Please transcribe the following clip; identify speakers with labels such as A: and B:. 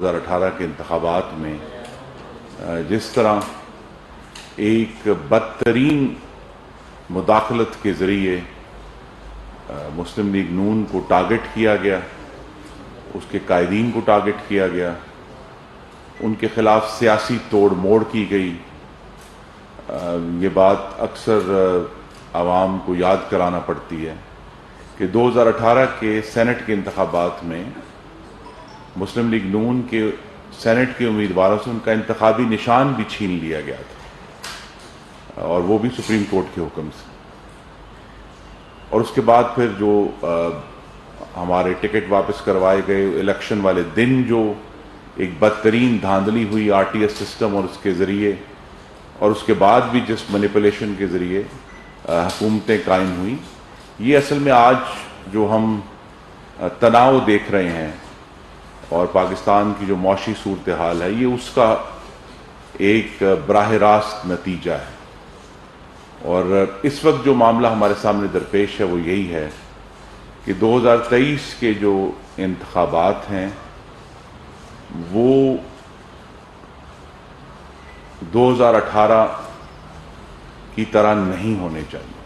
A: 2018 کے انتخابات میں جس طرح ایک بدترین مداخلت کے ذریعے مسلم لیگ نون کو ٹارگٹ کیا گیا، اس کے قائدین کو ٹارگٹ کیا گیا، ان کے خلاف سیاسی توڑ موڑ کی گئی، یہ بات اکثر عوام کو یاد کرانا پڑتی ہے کہ 2018 کے سینٹ کے انتخابات میں مسلم لیگ نون کے سینٹ کے امیدواروں سے ان کا انتخابی نشان بھی چھین لیا گیا تھا، اور وہ بھی سپریم کورٹ کے حکم سے۔ اور اس کے بعد پھر جو ہمارے ٹکٹ واپس کروائے گئے، الیکشن والے دن جو ایک بدترین دھاندلی ہوئی آر ٹی ایس سسٹم اور اس کے ذریعے، اور اس کے بعد بھی جس مینیپولیشن کے ذریعے حکومتیں قائم ہوئیں، یہ اصل میں آج جو ہم تناؤ دیکھ رہے ہیں اور پاکستان کی جو معاشی صورتحال ہے، یہ اس کا ایک براہ راست نتیجہ ہے۔ اور اس وقت جو معاملہ ہمارے سامنے درپیش ہے وہ یہی ہے کہ 2023 کے جو انتخابات ہیں وہ 2018 کی طرح نہیں ہونے چاہیے۔